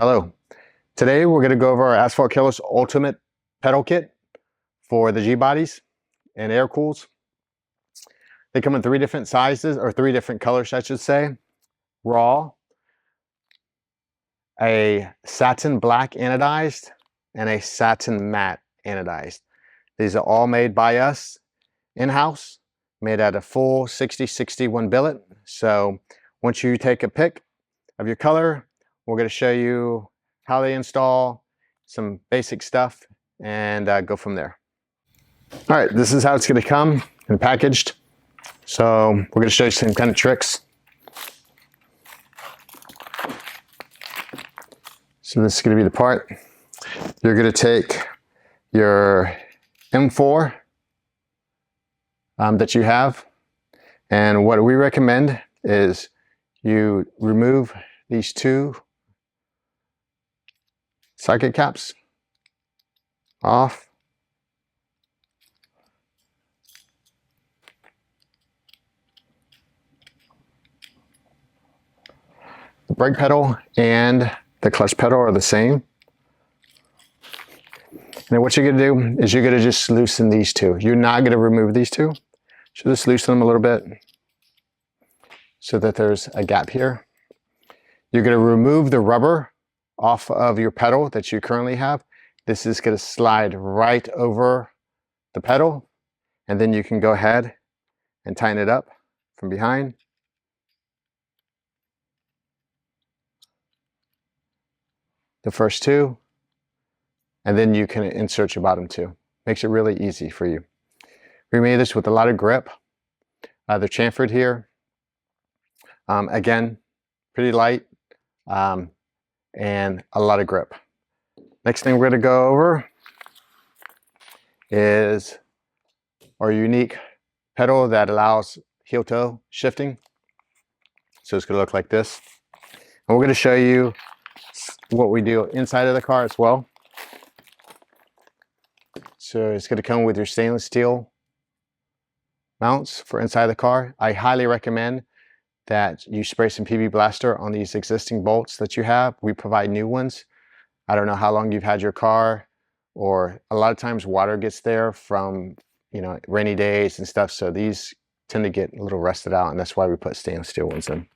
Hello. Today we're going to go over our Asphalt Killerz Ultimate Pedal Kit for the G-bodies and air cools. They come in three different sizes, or three different colors I should say. Raw, a satin black anodized, and a satin matte anodized. These are all made by us in-house, made at a full 60-61 billet. So once you take a pick of your color, we're going to show you how they install, some basic stuff, and go from there. All right, this is how it's going to come and packaged. So we're going to show you some kind of tricks. So this is going to be the part. You're going to take your M4 that you have, and what we recommend is you remove these two socket caps off. The brake pedal and the clutch pedal are the same. And then what you're going to do is you're going to just loosen these two. You're not going to remove these two. So just loosen them a little bit so that there's a gap here. You're going to remove the rubber off of your pedal that you currently have. This is going to slide right over the pedal, and then you can go ahead and tighten it up from behind. The first two, and then you can insert your bottom two. Makes it really easy for you. We made this with a lot of grip. They're chamfered here. Again, pretty light. And a lot of grip. Next thing we're going to go over is our unique pedal that allows heel toe shifting. So it's going to look like this. And we're going to show you what we do inside of the car as well. So it's going to come with your stainless steel mounts for inside the car. I highly recommend that you spray some PB Blaster on these existing bolts that you have. We provide new ones. I don't know how long you've had your car, or a lot of times water gets there from, rainy days and stuff. So these tend to get a little rusted out, and that's why we put stainless steel ones in.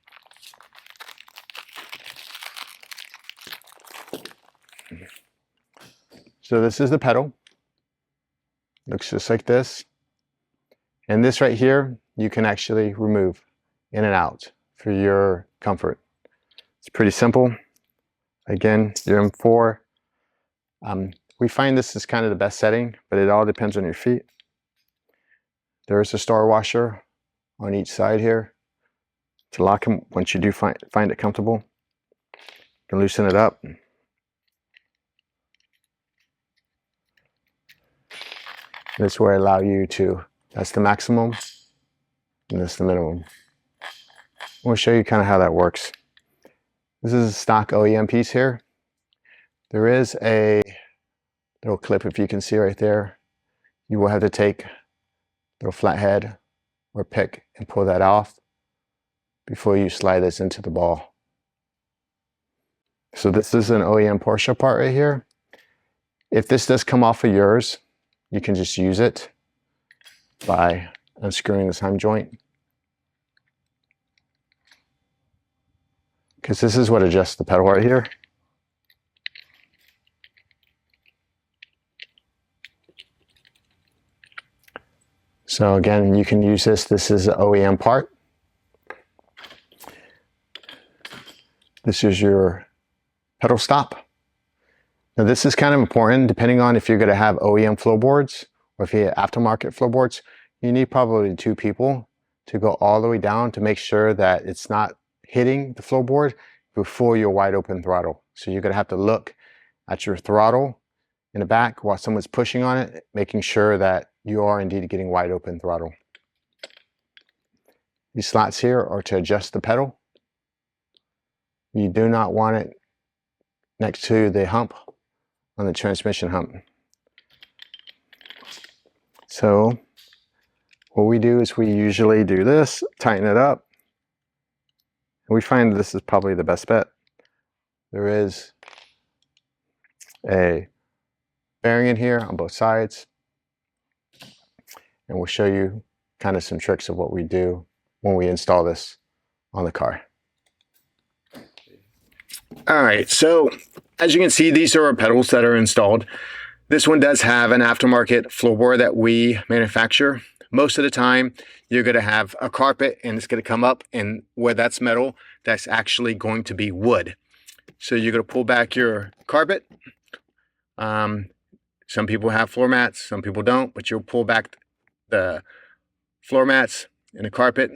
So this is the pedal. Looks just like this. And this right here, you can actually remove in and out for your comfort. It's pretty simple. Again, your M4. We find this is kind of the best setting, but it all depends on your feet. There is a star washer on each side here to lock them once you do find it comfortable. You can loosen it up. This will allow you to, that's the maximum, and that's the minimum. We'll show you kind of how that works. This is a stock OEM piece here. There is a little clip, if you can see right there. You will have to take a little flathead or pick and pull that off before you slide this into the ball. So this is an OEM Porsche part right here. If this does come off of yours, you can just use it by unscrewing this heim joint. Because this is what adjusts the pedal right here. So again, you can use this. This is an OEM part. This is your pedal stop. Now this is kind of important depending on if you're going to have OEM floorboards or if you have aftermarket floorboards. You need probably two people to go all the way down to make sure that it's not hitting the floorboard before your wide open throttle. So you're going to have to look at your throttle in the back while someone's pushing on it, making sure that you are indeed getting wide open throttle. These slots here are to adjust the pedal. You do not want it next to the hump on the transmission hump. So what we do is we usually do this, tighten it up. We find this is probably the best bet. there is a bearing in here on both sides, and we'll show you kind of some tricks of what we do when we install this on the car. All right, so as you can see, these are our pedals that are installed. This one does have an aftermarket floorboard that we manufacture. Most of the time, you're going to have a carpet and it's going to come up, and where that's metal, that's actually going to be wood. So you're going to pull back your carpet. Some people have floor mats, some people don't, but you'll pull back the floor mats and the carpet,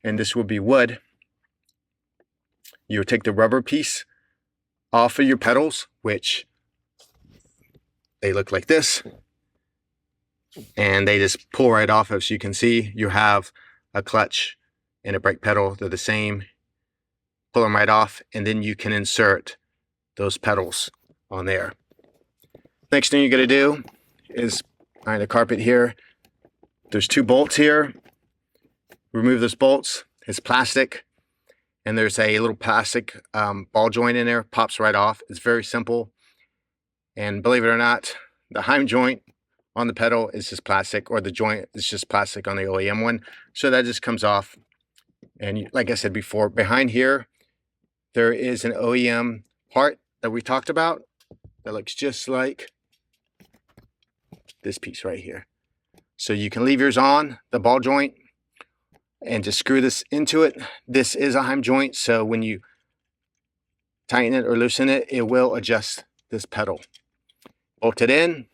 and this will be wood. You'll take the rubber piece off of your pedals, which they look like this, and they just pull right off. As you can see, you have a clutch and a brake pedal. They're the same. Pull them right off, and then you can insert those pedals on there. Next thing you're going to do is behind the carpet here, there's 2 bolts here. Remove those bolts. It's plastic, and there's a little plastic ball joint in there. Pops right off. It's very simple, and believe it or not, the Heim joint on the pedal is just plastic, or the joint is just plastic on the OEM one. So that just comes off. And like I said before, behind here there is an OEM part that we talked about that looks just like this piece right here. So you can leave yours on the ball joint and just screw this into it. This is a Heim joint, so when you tighten it or loosen it, it will adjust this pedal. Bolt it in.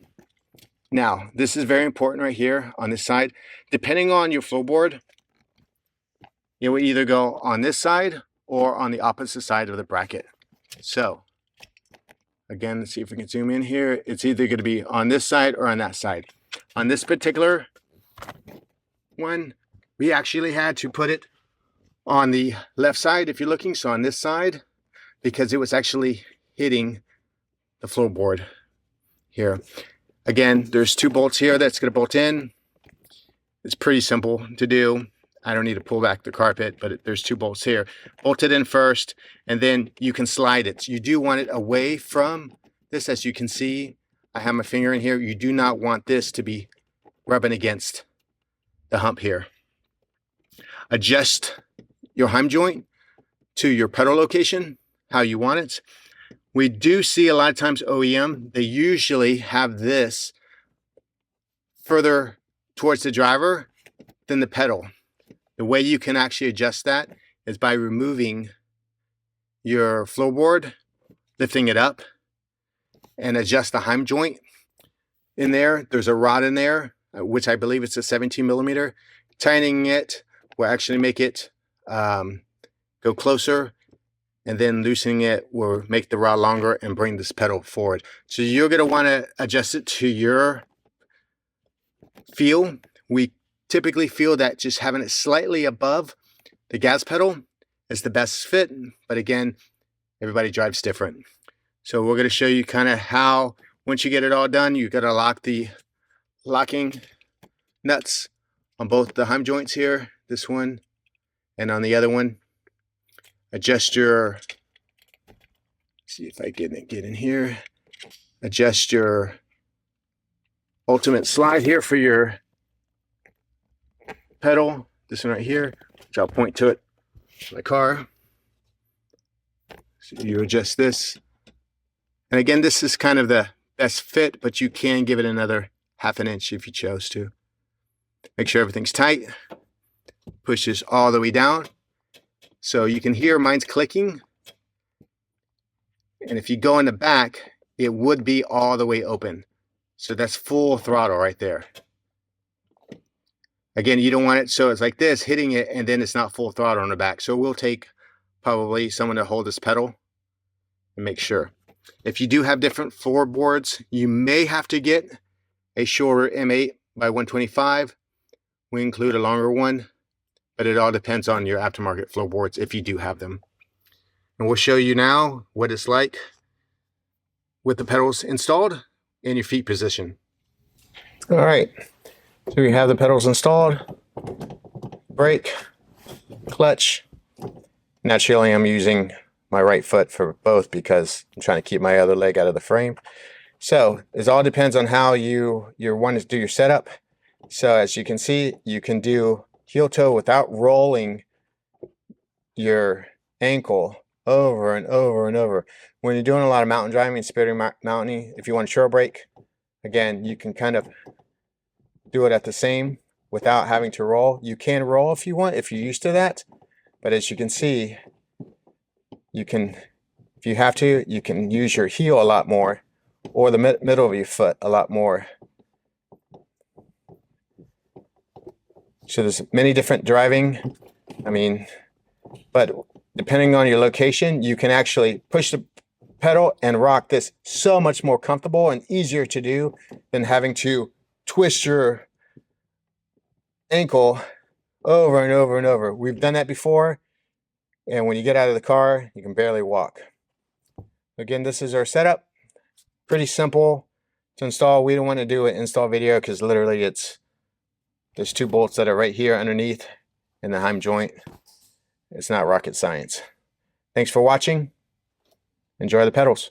Now, this is very important right here on this side. Depending on your floorboard, it will either go on this side or on the opposite side of the bracket. So, again, let's see if we can zoom in here. It's either going to be on this side or on that side. On this particular one, we actually had to put it on the left side if you're looking. So on this side, because it was actually hitting the floorboard here. Again, there's 2 bolts here that's going to bolt in. It's pretty simple to do. I don't need to pull back the carpet, but there's 2 bolts here. Bolt it in first, and then you can slide it. You do want it away from this. As you can see, I have my finger in here. You do not want this to be rubbing against the hump here. Adjust your Heim joint to your pedal location, how you want it. We do see a lot of times OEM, they usually have this further towards the driver than the pedal. The way you can actually adjust that is by removing your floorboard, lifting it up, and adjust the Heim joint in there. There's a rod in there, which I believe it's a 17 millimeter. Tightening it will actually make it go closer, and then loosening it will make the rod longer and bring this pedal forward. So you're going to want to adjust it to your feel. We typically feel that just having it slightly above the gas pedal is the best fit, but again, everybody drives different. So we're going to show you kind of how, once you get it all done, you got to lock the locking nuts on both the Heim joints here, this one and on the other one. Adjust your, see if I get in here, adjust your ultimate slide here for your pedal, this one right here, which I'll point to it in my car. So you adjust this. And again, this is kind of the best fit, but you can give it another ½ inch if you chose to. Make sure everything's tight. Push this all the way down. So you can hear mine's clicking. And if you go in the back, it would be all the way open. So that's full throttle right there. Again, you don't want it so it's like this, hitting it, and then it's not full throttle on the back. So we'll take probably someone to hold this pedal and make sure. If you do have different floorboards, you may have to get a shorter M8 by 125. We include a longer one, but it all depends on your aftermarket floorboards if you do have them. And we'll show you now what it's like with the pedals installed in your feet position. All right, so we have the pedals installed, brake, clutch. Naturally, I'm using my right foot for both because I'm trying to keep my other leg out of the frame. So it all depends on how you want to do your setup. So as you can see, you can do heel toe without rolling your ankle over and over and over. When you're doing a lot of mountain driving, speeding mountaining, if you want a trail brake, again, you can kind of do it at the same without having to roll. You can roll if you want, if you're used to that. But as you can see, you can, if you have to, you can use your heel a lot more, or the middle of your foot a lot more. So there's many different driving. I mean, but depending on your location, you can actually push the pedal and rock this so much more comfortable and easier to do than having to twist your ankle over and over and over. We've done that before, and when you get out of the car, you can barely walk. Again, this is our setup. Pretty simple to install. We don't want to do an install video because literally there's 2 bolts that are right here underneath in the heim joint. It's not rocket science. Thanks for watching. Enjoy the pedals.